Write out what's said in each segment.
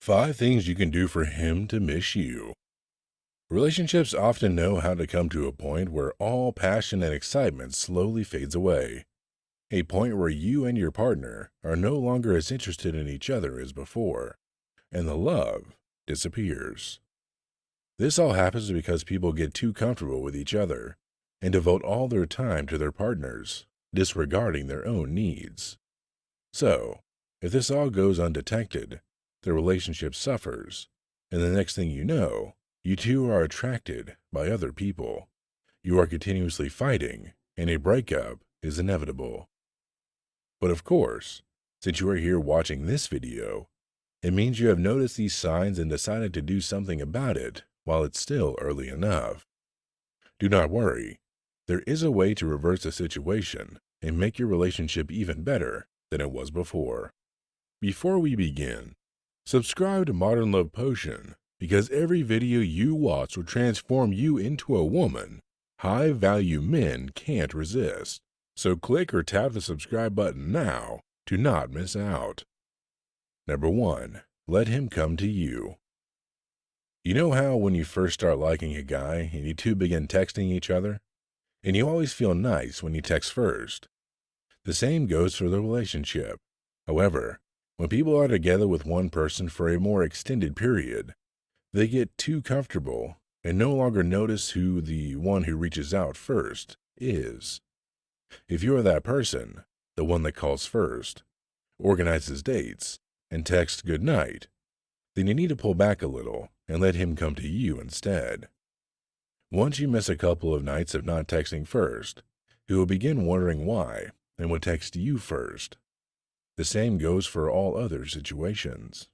5 things you can do for him to miss you. Relationships often know how to come to a point where all passion and excitement slowly fades away. A point where you and your partner are no longer as interested in each other as before, and the love disappears. This all happens because people get too comfortable with each other and devote all their time to their partners, disregarding their own needs. So, if this all goes undetected, the relationship suffers, and the next thing you know, you two are attracted by other people. You are continuously fighting, and a breakup is inevitable. But of course, since you are here watching this video, it means you have noticed these signs and decided to do something about it while it's still early enough. Do not worry. There is a way to reverse the situation and make your relationship even better than it was before. Before we begin, subscribe to Modern Love Potion because every video you watch will transform you into a woman high-value men can't resist. So click or tap the subscribe button now to not miss out. Number 1. Let him come to you. You know how when you first start liking a guy and you two begin texting each other? And you always feel nice when you text first. The same goes for the relationship. However, when people are together with one person for a more extended period, they get too comfortable and no longer notice who the one who reaches out first is. If you are that person, the one that calls first, organizes dates, and texts good night, then you need to pull back a little and let him come to you instead. Once you miss a couple of nights of not texting first, he will begin wondering why and will text you first. The same goes for all other situations.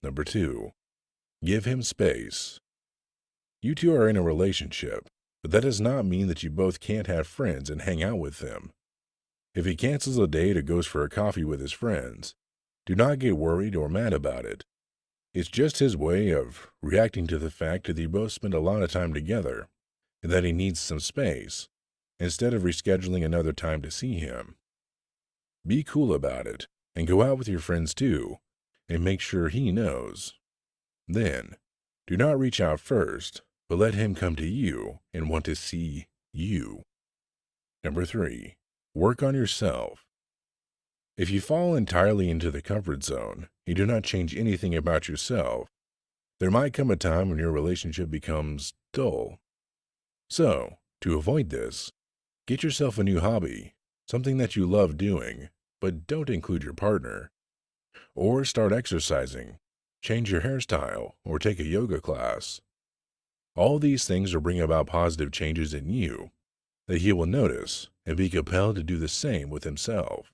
Number 2. Give him space. You two are in a relationship, but that does not mean that you both can't have friends and hang out with them. If he cancels a date or goes for a coffee with his friends, do not get worried or mad about it. It's just his way of reacting to the fact that you both spend a lot of time together and that he needs some space, instead of rescheduling another time to see him. Be cool about it and go out with your friends too, and make sure he knows. Then, do not reach out first, but let him come to you and want to see you. Number 3. Work on yourself. If you fall entirely into the comfort zone and do not change anything about yourself, there might come a time when your relationship becomes dull. So, to avoid this, get yourself a new hobby, something that you love doing, but don't include your partner. Or start exercising, change your hairstyle, or take a yoga class. All these things will bring about positive changes in you that he will notice and be compelled to do the same with himself.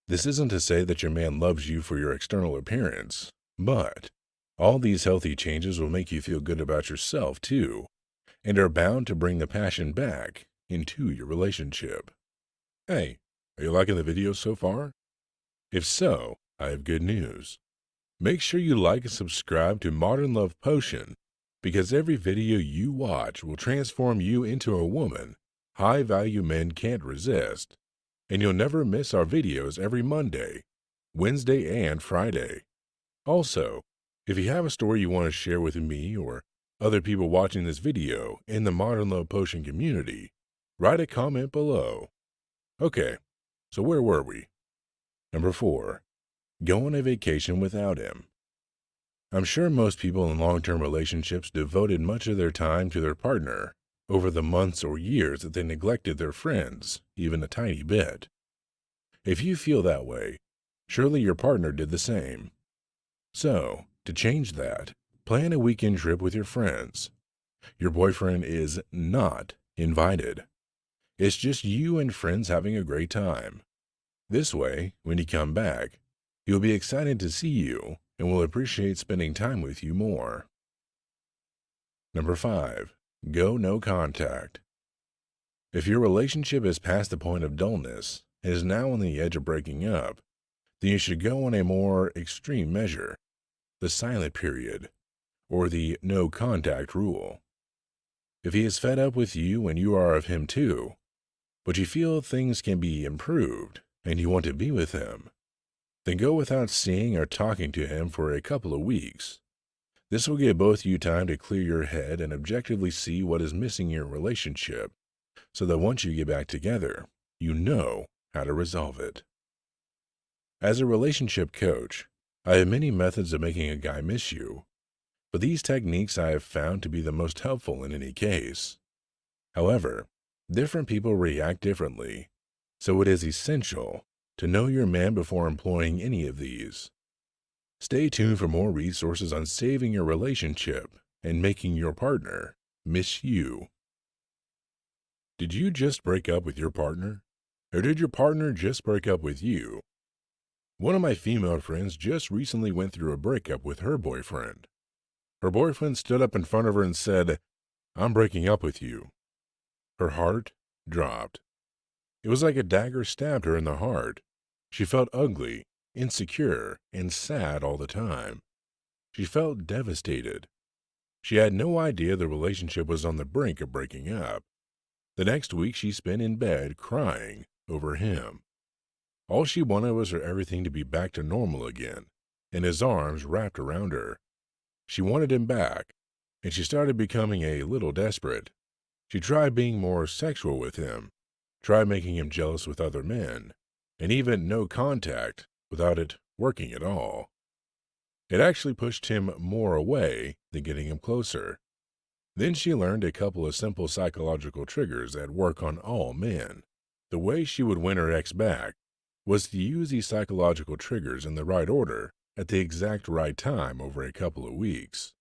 This isn't to say that your man loves you for your external appearance, but all these healthy changes will make you feel good about yourself too, and are bound to bring the passion back into your relationship. Hey, are you liking the video so far? If so, I have good news. Make sure you like and subscribe to Modern Love Potion because every video you watch will transform you into a woman high-value men can't resist, and you'll never miss our videos every Monday, Wednesday, and Friday. Also, if you have a story you want to share with me or other people watching this video in the Modern Love Potion community, write a comment below. Okay, so where were we? Number 4. Go on a vacation without him. I'm sure most people in long-term relationships devoted much of their time to their partner over the months or years that they neglected their friends, even a tiny bit. If you feel that way, surely your partner did the same. So, to change that, plan a weekend trip with your friends. Your boyfriend is not invited. It's just you and friends having a great time. This way, when you come back, he'll be excited to see you and will appreciate spending time with you more. Number 5. Go no contact. If your relationship is past the point of dullness and is now on the edge of breaking up, then you should go on a more extreme measure, the silent period, or the no contact rule. If he is fed up with you and you are of him too, but you feel things can be improved and you want to be with him, Then go without seeing or talking to him for a couple of weeks. This will give both you time to clear your head and objectively see what is missing in your relationship, so that once you get back together, you know how to resolve it. As a relationship coach, I have many methods of making a guy miss you, but these techniques I have found to be the most helpful in any case. However, different people react differently, so it is essential to know your man before employing any of these. Stay tuned for more resources on saving your relationship and making your partner miss you. Did you just break up with your partner? Or did your partner just break up with you? One of my female friends just recently went through a breakup with her boyfriend. Her boyfriend stood up in front of her and said, "I'm breaking up with you." Her heart dropped. It was like a dagger stabbed her in the heart. She felt ugly, insecure, and sad all the time. She felt devastated. She had no idea the relationship was on the brink of breaking up. The next week she spent in bed crying over him. All she wanted was for everything to be back to normal again, and his arms wrapped around her. She wanted him back, and she started becoming a little desperate. She tried being more sexual with him, tried making him jealous with other men, and even no contact without it working at all. It actually pushed him more away than getting him closer. Then she learned a couple of simple psychological triggers that work on all men. The way she would win her ex back was to use these psychological triggers in the right order at the exact right time over a couple of weeks.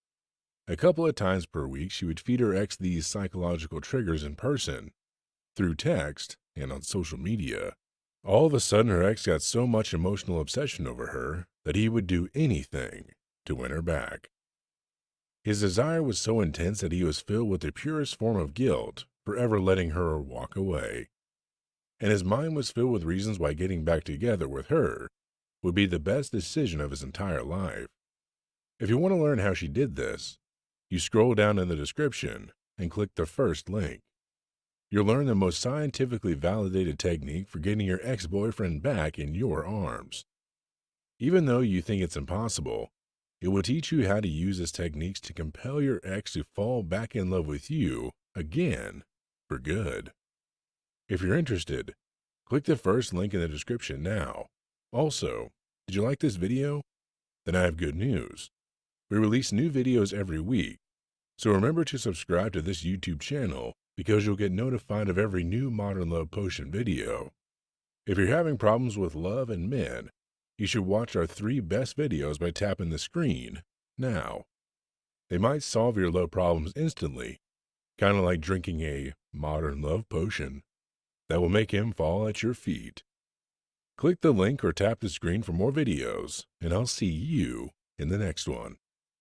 A couple of times per week, she would feed her ex these psychological triggers in person, through text, and on social media. All of a sudden, her ex got so much emotional obsession over her that he would do anything to win her back. His desire was so intense that he was filled with the purest form of guilt for ever letting her walk away. And his mind was filled with reasons why getting back together with her would be the best decision of his entire life. If you want to learn how she did this, you scroll down in the description and click the first link. You'll learn the most scientifically validated technique for getting your ex-boyfriend back in your arms. Even though you think it's impossible, it will teach you how to use this technique to compel your ex to fall back in love with you again for good. If you're interested, click the first link in the description now. Also, did you like this video? Then I have good news. We release new videos every week, so remember to subscribe to this YouTube channel because you'll get notified of every new Modern Love Potion video. If you're having problems with love and men, you should watch our 3 best videos by tapping the screen now. They might solve your love problems instantly, kind of like drinking a Modern Love Potion that will make him fall at your feet. Click the link or tap the screen for more videos, and I'll see you in the next one.